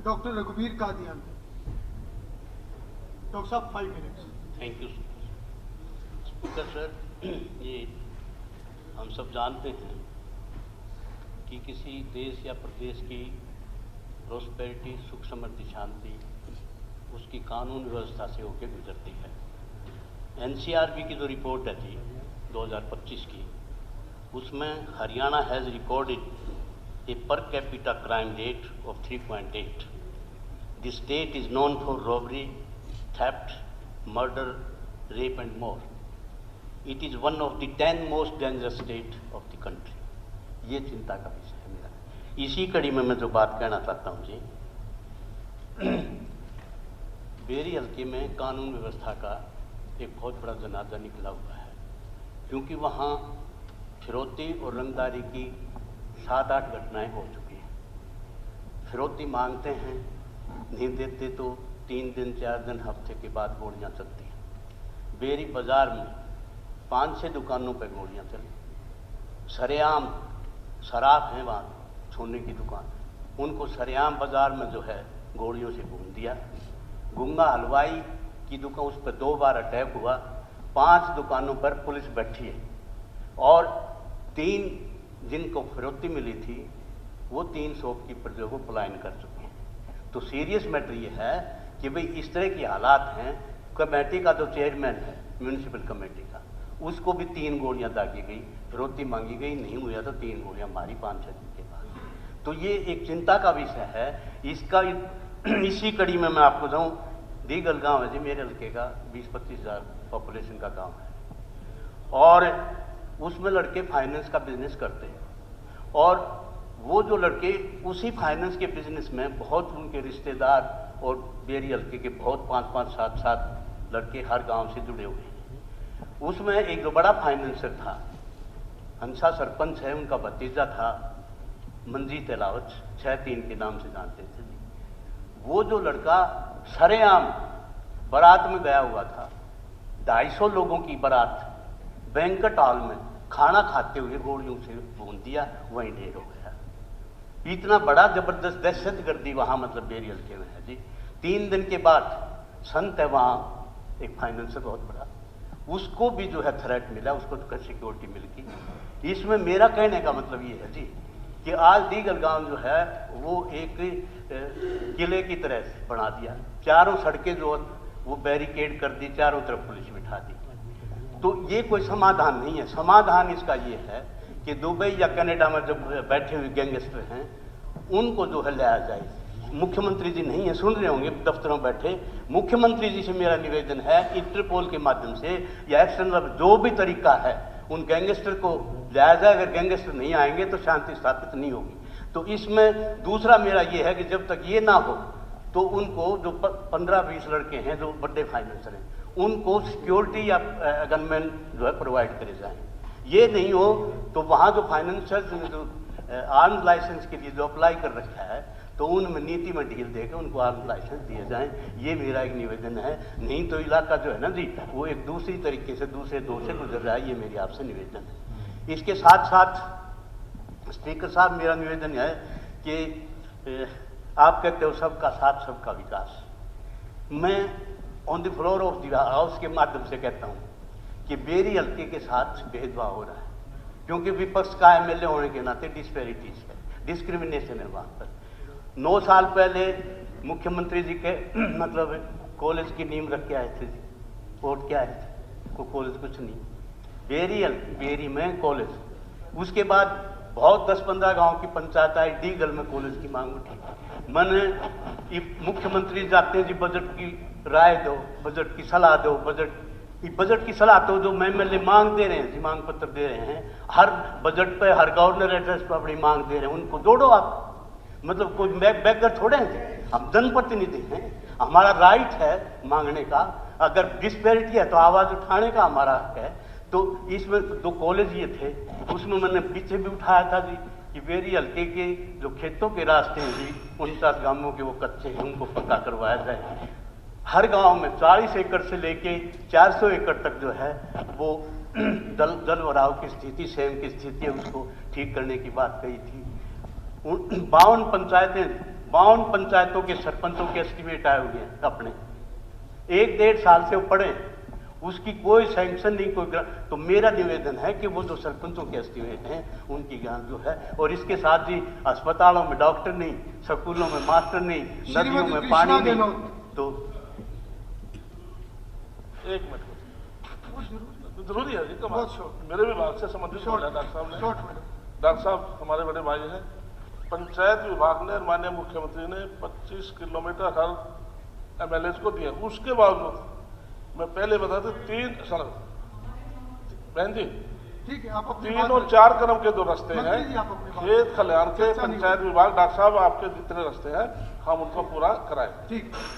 Doctor रघुवीर Kadian. Doctor साहब 5 minutes. Thank you speaker sir. ये हम सब जानते हैं कि किसी देश या प्रदेश की प्रोस्पेरिटी, सुख समृद्धि, शांति उसकी कानून व्यवस्था से होकर गुजरती है। एनसीआरबी की जो रिपोर्ट है थी 2025 की, उसमें Haryana has recorded A per capita crime rate of 3.8। The state is known for robbery, theft, murder, rape and more. It is one of the 10 most dangerous state of the country. ये चिंता का विषय है मेरा। इसी कड़ी में मैं जो बात कहना चाहता हूँ जी, बेरी हल्के में कानून व्यवस्था का एक बहुत बड़ा जनाजा निकला हुआ है, क्योंकि वहाँ फिरौती और रंगदारी की 7-8 घटनाएं हो चुकी हैं। फिरौती मांगते हैं, नहीं देते तो 3 दिन 4 दिन हफ्ते के बाद गोलियां चलती हैं। बेरी बाज़ार में 5-6 दुकानों पर गोलियां चली। सरेआम शराब है वहाँ, सोने की दुकान, उनको सरेआम बाज़ार में जो है गोलियों से भून दिया। गुंगा हलवाई की दुकान, उस पर 2 बार अटैक हुआ। 5 दुकानों पर पुलिस बैठी है और 3 जिनको फिरौती मिली थी वो 3 शॉपकीपर जो वो पलायन कर चुके हैं। तो सीरियस मैटर ये है कि भाई इस तरह की हालात हैं। कमेटी का जो चेयरमैन है म्यूनिसिपल कमेटी का, उसको भी 3 गोलियां दागी गई, फिरौती मांगी गई, नहीं हुआ तो 3 गोलियां मारी 5-6 दिन के बाद। तो ये एक चिंता का विषय है। इसका इसी कड़ी में मैं आपको बताऊं, दीगल गांव है जी मेरे हल्के का, 20-25 हज़ार पॉपुलेशन का गांव है और उसमें लड़के फाइनेंस का बिजनेस करते हैं और वो जो लड़के उसी फाइनेंस के बिजनेस में बहुत उनके रिश्तेदार और बेरी हल्के के बहुत 5-5, 7-7 लड़के हर गांव से जुड़े हुए हैं। उसमें एक जो बड़ा फाइनेंसर था, हंसा सरपंच है, उनका भतीजा था मंजीत अलावत, 6-3 के नाम से जानते थे। वो जो लड़का सरेआम बारात में गया हुआ था, 250 लोगों की बारात, बैंक्वेट हॉल में खाना खाते हुए गोलियों से भून दिया, वहीं ढेर हो गया। इतना बड़ा जबरदस्त दहशतगर्दी वहां मतलब बेरी हल्के में है जी। 3 दिन के बाद संत है वहां एक फाइनेंसर बहुत बड़ा, उसको भी जो है थ्रेट मिला, उसको तो सिक्योरिटी मिल गई। इसमें मेरा कहने का मतलब ये है जी कि आज दीगल गांव जो है वो एक किले की तरह बना दिया। चारों सड़कें जो वो बैरिकेड कर दी, चारों तरफ पुलिस बिठा दी। तो ये कोई समाधान नहीं है। समाधान इसका ये है कि दुबई या कनाडा में जब बैठे हुए गैंगस्टर हैं उनको जो है लाया जाए। मुख्यमंत्री जी नहीं है, सुन रहे होंगे दफ्तरों बैठे, मुख्यमंत्री जी से मेरा निवेदन है इंटरपोल के माध्यम से या एक्सटर्नल जो भी तरीका है उन गैंगस्टर को लाया जाए। अगर गैंगस्टर नहीं आएंगे तो शांति स्थापित नहीं होगी। तो इसमें दूसरा मेरा ये है कि जब तक ये ना हो तो उनको जो 15-20 लड़के हैं जो बड़े फाइनेंसर हैं उनको सिक्योरिटी या गनमैन जो है प्रोवाइड करे जाए। ये नहीं हो तो वहाँ जो फाइनेंशियल जो आर्म्स लाइसेंस के लिए जो अप्लाई कर रखा है तो उनमें नीति में ढील देकर उनको आर्म्स लाइसेंस दिए जाएं। ये मेरा एक निवेदन है। नहीं तो इलाका जो है ना जी वो एक दूसरी तरीके से दूसरे दौर से गुजर रहा है। ये मेरी आपसे निवेदन है। इसके साथ साथ स्पीकर साहब मेरा निवेदन है कि आप कहते हो सबका साथ सबका विकास। मैं on the floor of the house के माध्यम से कहता हूँ कि बेरी हल्के के साथ भेदभाव हो रहा है, क्योंकि विपक्ष का एमएलए होने के नाते डिस्पैरिटीज है, डिस्क्रिमिनेशन है वहाँ पर। 9 साल पहले मुख्यमंत्री जी के मतलब कॉलेज की नींव रख के आए थे जी, वोट क्या आए थे, वो कॉलेज कुछ नहीं। बेरी में कॉलेज, उसके बाद बहुत 10-15 गांव की पंचायत आई, डीगल में कॉलेज की मांग उठी। मैंने मुख्यमंत्री जाते हैं जी बजट की राय दो, बजट की सलाह दो, बजट की सलाह तो जो एमएलए मांग दे रहे हैं जी, मांग पत्र दे रहे हैं हर बजट पे, हर गवर्नर एड्रेस पर अपनी मांग दे रहे हैं, उनको जोड़ो आप। मतलब कोई बैकर थोड़े हैं, हम जनप्रतिनिधि हैं, हमारा राइट है मांगने का। अगर डिस्पैरिटी है तो आवाज उठाने का हमारा हक है। तो इसमें 2 कॉलेज ये थे, उसमें मैंने पीछे भी उठाया था जी कि बेरी हल्के के जो खेतों के रास्ते हैं जी 49 गांवों के वो कच्चे हैं, उनको पक्का करवाया जाए। हर गांव में 40 एकड़ से लेके 400 एकड़ तक जो है वो जल भराव की स्थिति, सेम की स्थिति है, उसको ठीक करने की बात कही थी। 52 पंचायतें 52 पंचायतों के सरपंचों के एस्टीमेट आए हुए हैं अपने, 1-1.5 साल से वो पड़े, उसकी कोई सैंक्शन नहीं, कोई तो मेरा निवेदन है कि वो जो सरपंचों के एस्टीमेट हैं उनकी ग्रांट जो है, और इसके साथ ही अस्पतालों में डॉक्टर नहीं, स्कूलों में मास्टर नहीं, नदियों में पानी नहीं, तो 1 मिनट जरूरी है जी, मेरे विभाग से संबंधित बोला डॉक्टर साहब ने। डॉक्टर साहब हमारे बड़े भाई हैं। पंचायत विभाग ने माननीय मुख्यमंत्री ने 25 किलोमीटर हर MLA को दिया, उसके बावजूद मैं पहले बता दूं 3 सड़क बहन जी, ठीक है, आप 3 और 4 कदम के 2 रास्ते हैं, मंत्री जी, आप अपनी बात खेत खलिहान के चर्चा नहीं पंचायत विभाग। डॉक्टर साहब आपके जितने रास्ते हैं हम उनको पूरा कराएं। ठीक।